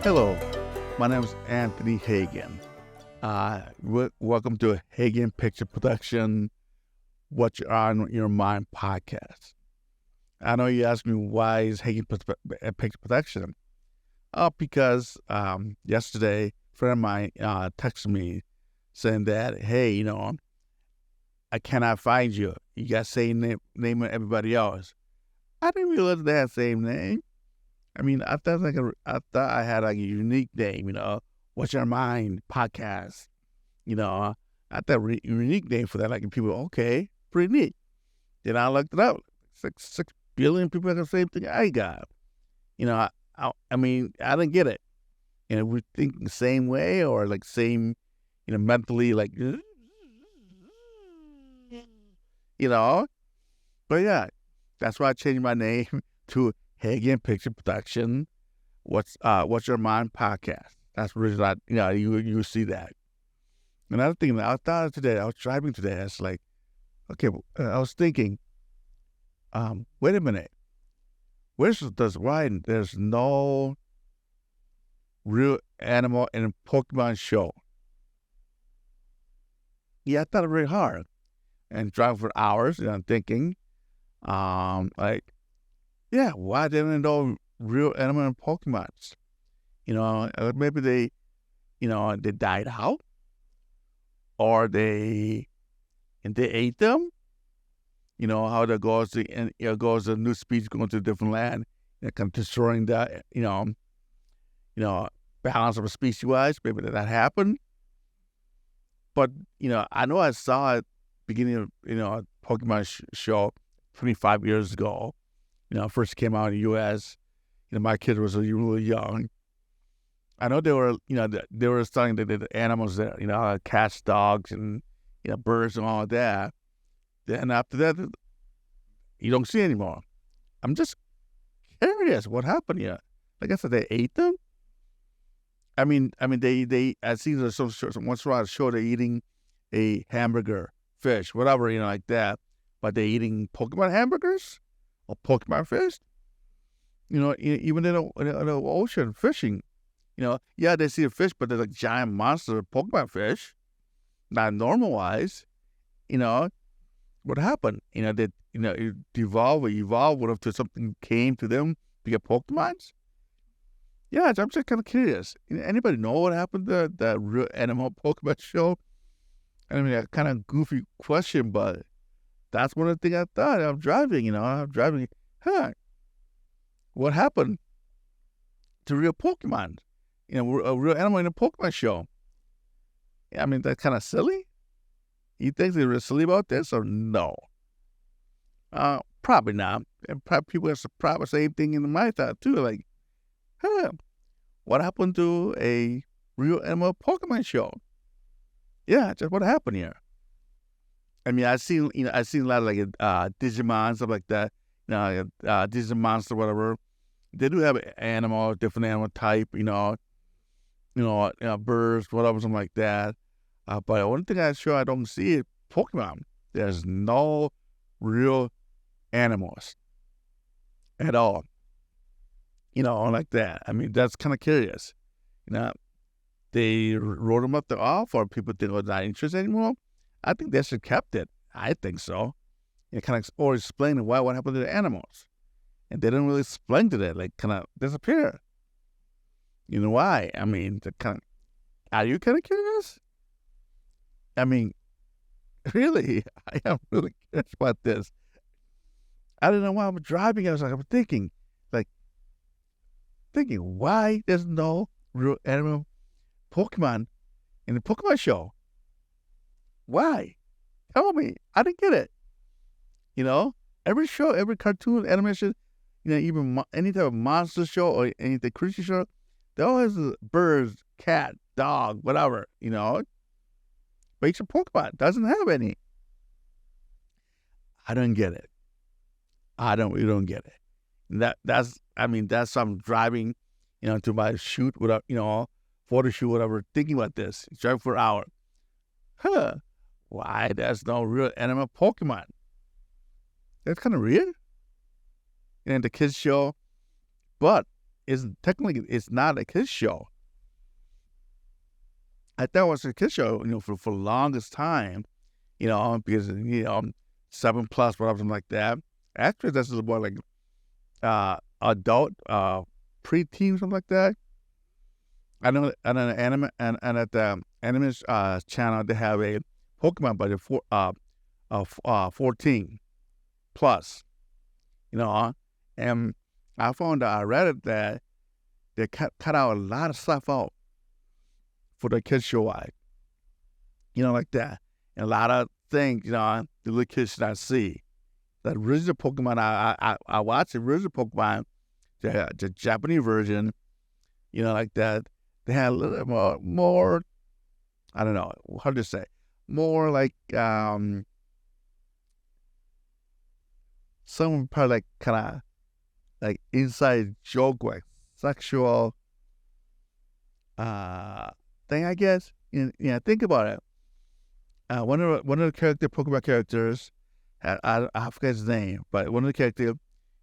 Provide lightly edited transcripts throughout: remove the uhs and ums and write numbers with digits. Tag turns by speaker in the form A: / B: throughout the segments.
A: Hello, my name is Anthony Hagen. Welcome to Hagen Picture Production, What's on Your Mind podcast. I know you asked me why is Hagen Picture Production? Because yesterday, a friend of mine texted me saying that, hey, I cannot find you. You got the same name of everybody else. I didn't realize they had the same name. I mean, I thought I had like a unique name, What's Your Mind podcast. I thought unique name for that. Like people, okay, pretty neat. Then I looked it up. 6 billion people have the same thing I got. I mean, I didn't get it. We think the same way or like same, mentally, like, But yeah, that's why I changed my name to Hagen Picture Production. What's Your Mind podcast. That's really not, you see that. Another thing, I thought today, I was driving today, I was like, okay, I was thinking, wait a minute. There's no real animal in a Pokemon show. Yeah, I thought it very hard. And driving for hours, I'm thinking, why didn't know real animal in Pokemons? Maybe they died out, or they ate them. How that goes, goes a new species going to a different land, kind of destroying that, balance of a species-wise. Maybe that happened. But, I know I saw it beginning of, Pokemon show 25 years ago. First came out in the U.S. My kid was really young. I know they were starting the animals there, cats, dogs, and, birds and all of that. Then after that, you don't see anymore. I'm just curious what happened here. Like I said, they ate them. I mean, I see there's once in a while show they're eating a hamburger, fish, whatever, like that. But they're eating Pokemon hamburgers or Pokemon fish. Even in the ocean fishing, they see a fish, but they're like giant monster Pokemon fish, not normal wise. What happened? It evolved what if something came to them to get Pokemons? Yeah, I'm just kind of curious. Anybody know what happened to that real animal Pokemon show? I mean, a kind of goofy question, but that's one of the things I thought. I'm driving, what happened to real Pokemon? A real animal in a Pokemon show. I mean, that's kind of silly. You think they were silly about this or no? Probably not. And probably people have probably the same thing in my thought too. Like, what happened to a real animal Pokemon show? Yeah, just what happened here? I mean, I've seen a lot of like Digimon, stuff like that. Digimon or whatever. They do have different animal type. Birds, whatever, something like that. But the one thing I don't see is Pokemon. There's no real animals at all. Like that. I mean, that's kind of curious. They wrote them up off, or people think they're not interested anymore. I think they should have kept it. I think so. Or explain what happened to the animals. And they didn't really explain to that, like kind of disappear. You know why? I mean, are you kind of curious? I mean, really, I am really curious about this. I don't know why I'm driving. I'm thinking why there's no real animal Pokemon in the Pokemon show. Why? Tell me. I didn't get it. Every show, every cartoon, animation, even any type of monster show or any creature show, they always birds, cat, dog, whatever, But each Pokemon doesn't have any. I don't get it. We don't get it. That's I'm driving, to my shoot without, photo shoot, whatever, thinking about this. Driving for an hour. Why there's no real animal Pokemon? That's kind of weird. And the kids show, but is technically it's not a kids show. I thought it was a kids show, for the longest time, because 7+ or something like that. Actually, that's a little more like adult, preteen, something like that. I know, and an anime and at the anime channel they have a Pokemon, but it's 14 plus, and I found out I read it that they cut out a lot of stuff out for the kids show, like that, and a lot of things, the little kids should not see. The original Pokemon, I watched the original Pokemon, the Japanese version, like that. They had a little more, I don't know, how to say, more like, some probably like kind of like inside joke, like sexual, thing, I guess. Think about it. One of the Pokemon characters, I forget his name, but one of the characters,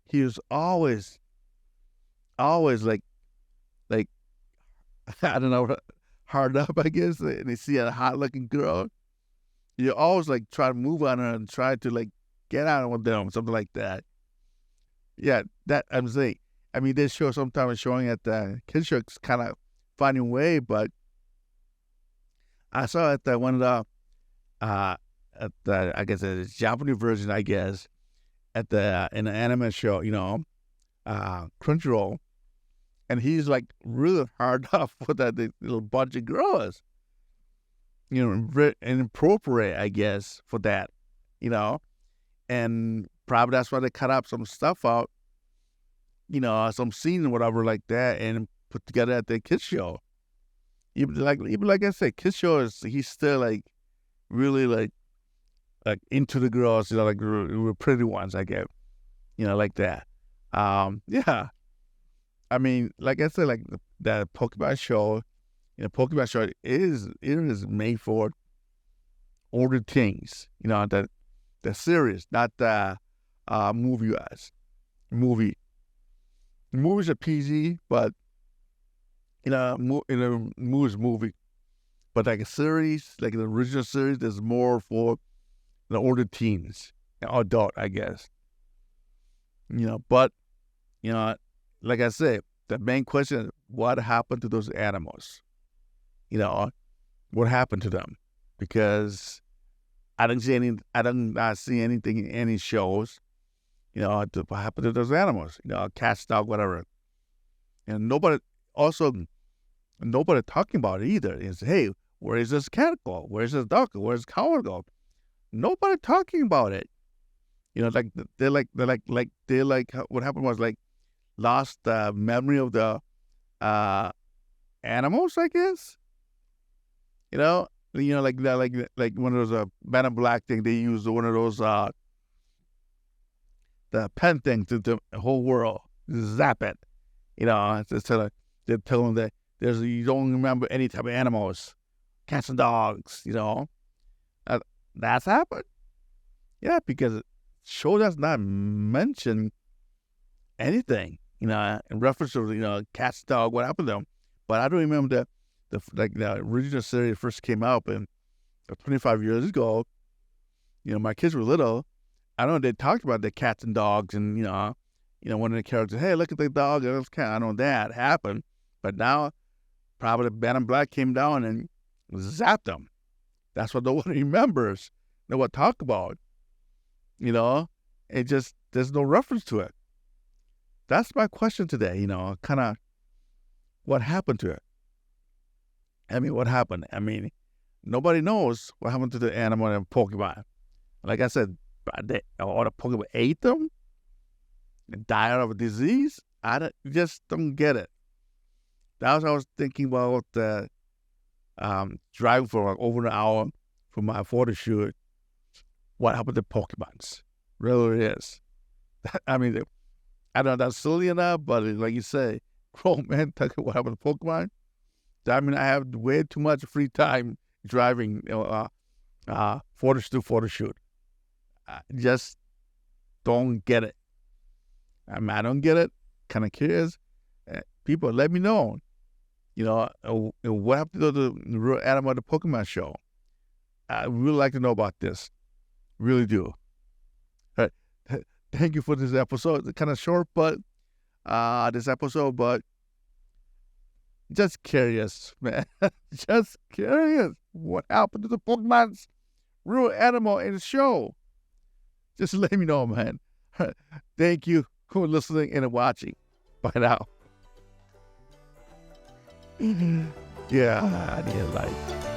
A: he was always like I don't know, hard up, I guess, and they see a hot looking girl, you always like try to move on her and try to like get out with them, something like that. Yeah, that I'm saying. I mean, this show sometimes showing at the kids show, it's kind of funny way, but I saw at the one of the at the, I guess the Japanese version, I guess, at the in the anime show, Crunchyroll, and he's like really hard up for that little bunch of girls, inappropriate, I guess, for that, and probably that's why they cut up some stuff out, some scene or whatever like that, and put together at the kids show. Even like I said, kids show he's still like really like into the girls, like real pretty ones, I guess, like that. Yeah. I mean, like I said, like the Pokemon show, Pokemon show it is made for older teens, the series, not the movie. Movie. The movies are PG, but movie. But like a series, like the original series, is more for the older teens, adult, I guess. But like I said, the main question is what happened to those animals? What happened to them? Because I don't not see anything in any shows, what happened to those animals, cats, dog, whatever. And nobody talking about it either. Is, hey, where is this cat go? Where is this dog go? Where is this cow go? Nobody talking about it. Like what happened was like lost the memory of the animals, I guess. Like one of those Men in Black thing. They used one of those the pen thing to the whole world, zap it. They tell them that you don't remember any type of animals, cats and dogs. That's happened. Yeah, because show does not mention anything, in reference to cats, dog, what happened to them. But I don't remember the original series first came out, and 25 years ago, my kids were little. I know they talked about the cats and dogs, and one of the characters, hey, look at the dog and the cat. I know that happened, but now probably the Man in Black came down and zapped them. That's what no one remembers. No one talk about. It just there's no reference to it. That's my question today. Kind of what happened to it. I mean, what happened? I mean, nobody knows what happened to the animal and Pokemon. Like I said, all the Pokemon ate them and died of a disease. Just don't get it. That was I was thinking about driving for like over an hour for my photo shoot. What happened to Pokemons? Really it is. I mean, I don't know that's silly enough, but like you say, grown man talking what happened to Pokemon. I mean, I have way too much free time driving, photo shoot. I just don't get it. I don't get it. Kind of curious. people, let me know. What happened to the real animal, the Pokemon show? I really like to know about this. Really do. All right. Thank you for this episode. It's kind of short, but just curious, man. Just curious. What happened to the Pokemon's real animal in the show? Just let me know, man. Thank you for listening and watching. Bye now. Yeah, I need a life.